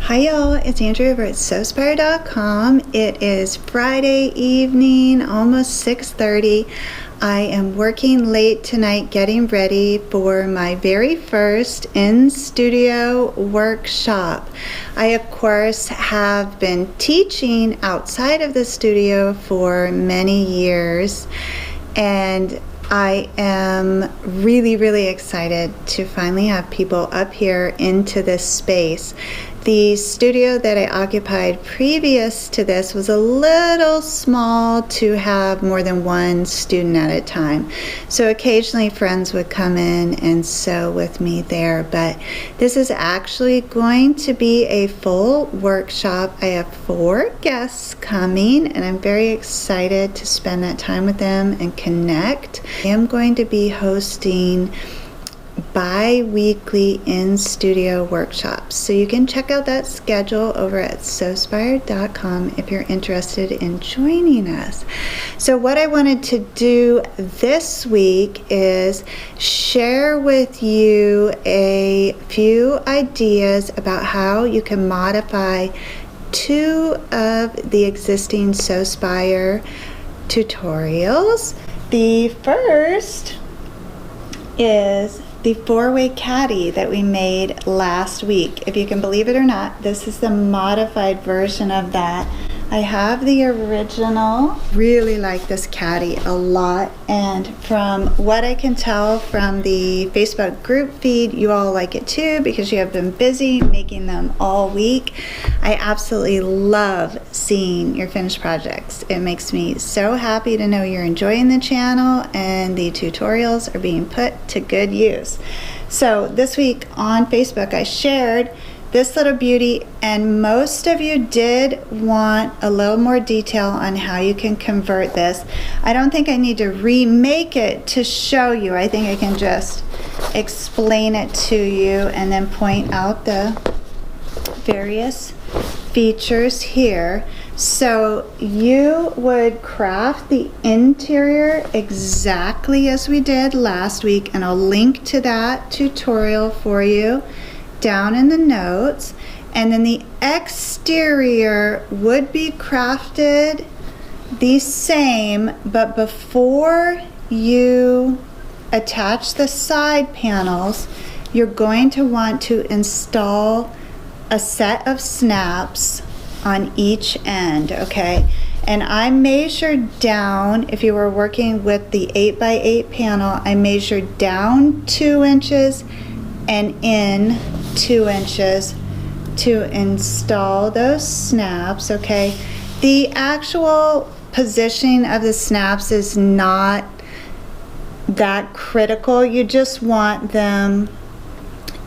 Hi y'all, it's Andrea over at Sewspire.com. It is Friday evening, almost 6:30. I am working late tonight getting ready for my very first in-studio workshop. I, of course, have been teaching outside of the studio for many years, and I am really excited to finally have people up here into this space. The studio that I occupied previous to this was a little small to have more than one student at a time. So occasionally friends would come in and sew with me there, but this is actually going to be a full workshop. I have 4 guests coming and I'm very excited to spend that time with them and connect. I am going to be hosting bi-weekly in-studio workshops, so you can check out that schedule over at Sewspire.com if you're interested in joining us. So what I wanted to do this week is share with you a few ideas about how you can modify 2 of the existing Sewspire tutorials. The first is the 4-way caddy that we made last week. If you can believe it or not, this is the modified version of that. I have the original. Really like this caddy a lot, and from what I can tell from the Facebook group feed, you all like it too because you have been busy making them all week. I absolutely love seeing your finished projects. It makes me so happy to know you're enjoying the channel and the tutorials are being put to good use. So this week on Facebook I shared this little beauty, and most of you did want a little more detail on how you can convert this. I don't think I need to remake it to show you. I think I can just explain it to you and then point out the various features here. So you would craft the interior exactly as we did last week, and I'll link to that tutorial for you down in the notes. And then the exterior would be crafted the same, but before you attach the side panels, you're going to want to install a set of snaps on each end, okay? And I measured down, if you were working with the 8x8 panel, I measured down 2 inches and in 2 inches to install those snaps, okay? The actual positioning of the snaps is not that critical. You just want them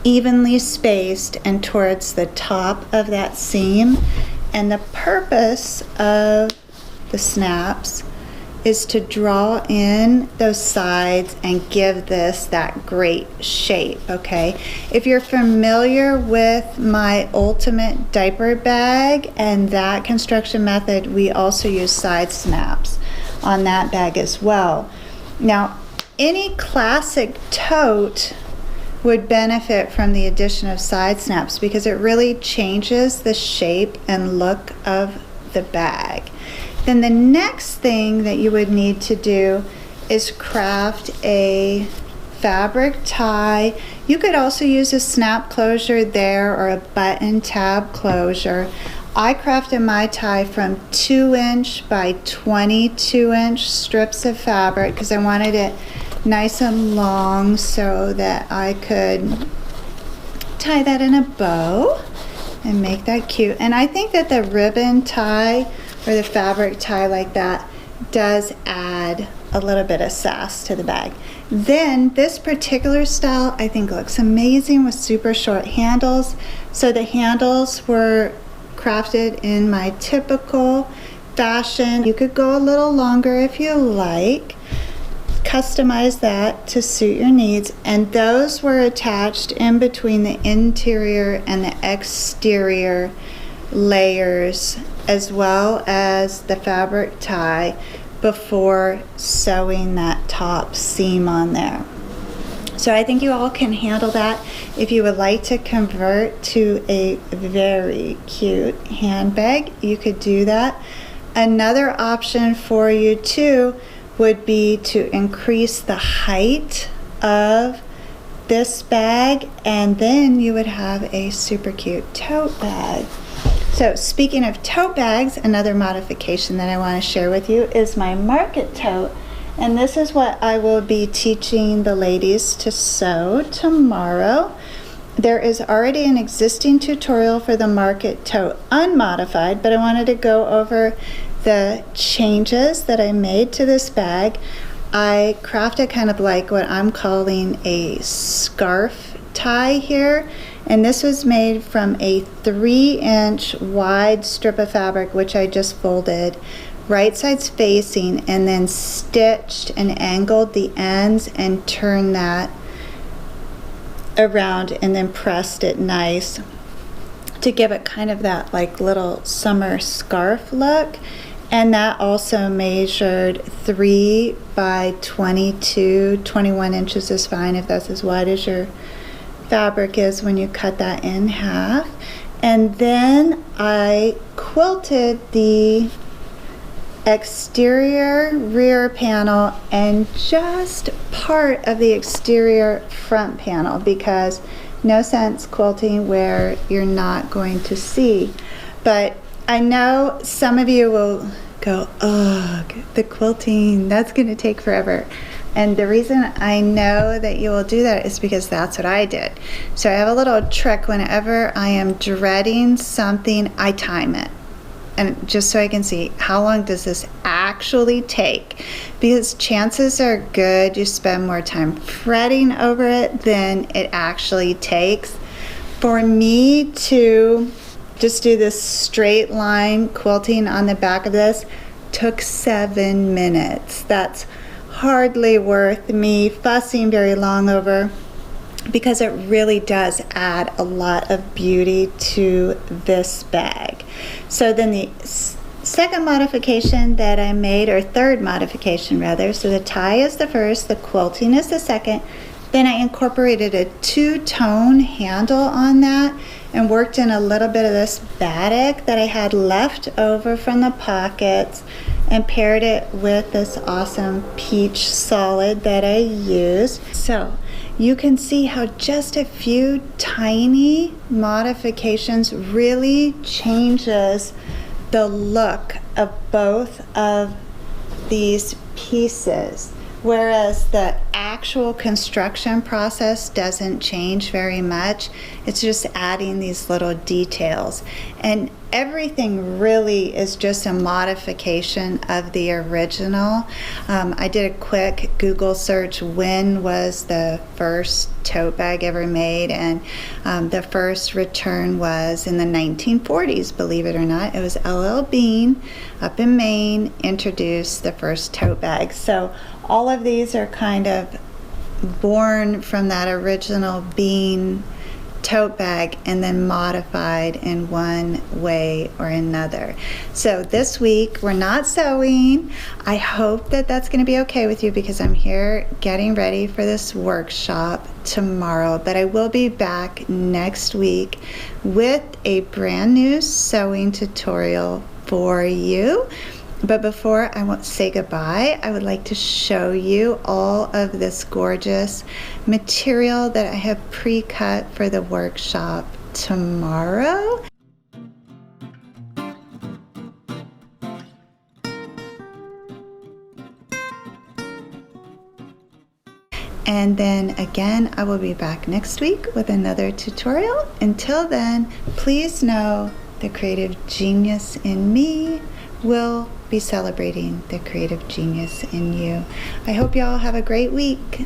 evenly spaced and towards the top of that seam. And the purpose of the snaps is to draw in those sides and give this that great shape, okay? If you're familiar with my ultimate diaper bag and that construction method, we also use side snaps on that bag as well. Now, any classic tote would benefit from the addition of side snaps because it really changes the shape and look of the bag. Then the next thing that you would need to do is craft a fabric tie. You could also use a snap closure there or a button tab closure. I crafted my tie from 2-inch by 22-inch strips of fabric because I wanted it nice and long so that I could tie that in a bow and make that cute. And I think that the ribbon tie or the fabric tie like that does add a little bit of sass to the bag. Then this particular style I think looks amazing with super short handles. So the handles were crafted in my typical fashion. You could go a little longer if you like. Customize that to suit your needs, and those were attached in between the interior and the exterior layers as well as the fabric tie before sewing that top seam on there. So I think you all can handle that. If you would like to convert to a very cute handbag, you could do that. Another option for you too would be to increase the height of this bag, and then you would have a super cute tote bag. So speaking of tote bags, another modification that I want to share with you is my market tote. And this is what I will be teaching the ladies to sew tomorrow. There is already an existing tutorial for the market tote unmodified, but I wanted to go over the changes that I made to this bag. I crafted kind of like what I'm calling a scarf tie here. And this was made from a 3-inch wide strip of fabric, which I just folded right sides facing, and then stitched and angled the ends and turned that around and then pressed it nice to give it kind of that like little summer scarf look. And that also measured 3 by 22, 21 inches is fine if that's as wide as your fabric is when you cut that in half. And then I quilted the exterior rear panel and just part of the exterior front panel, because no sense quilting where you're not going to see. But I know some of you will go, ugh, the quilting, that's going to take forever. And the reason I know that you will do that is because that's what I did. So I have a little trick. Whenever I am dreading something, I time it. And just so I can see how long does this actually take, because chances are good you spend more time fretting over it than it actually takes. For me to just do this straight line quilting on the back of this took 7 minutes. That's hardly worth me fussing very long over, because it really does add a lot of beauty to this bag. So then the second modification that I made, or third modification rather, so the tie is the first, the quilting is the second, then I incorporated a 2-tone handle on that and worked in a little bit of this batik that I had left over from the pockets and paired it with this awesome peach solid that I used. So you can see how just a few tiny modifications really changes the look of both of these pieces, whereas the actual construction process doesn't change very much. It's just adding these little details, and everything really is just a modification of the original. I did a quick Google search, when was the first tote bag ever made, and the first return was in the 1940s, believe it or not. It was LL Bean up in Maine introduced the first tote bag. So all of these are kind of born from that original Bean tote bag and then modified in one way or another. So this week we're not sewing. I hope that that's going to be okay with you, because I'm here getting ready for this workshop tomorrow, but I will be back next week with a brand new sewing tutorial for you. But before I want to say goodbye, I would like to show you all of this gorgeous material that I have pre-cut for the workshop tomorrow. And then again, I will be back next week with another tutorial. Until then, please know the creative genius in me will be celebrating the creative genius in you. I hope you all have a great week.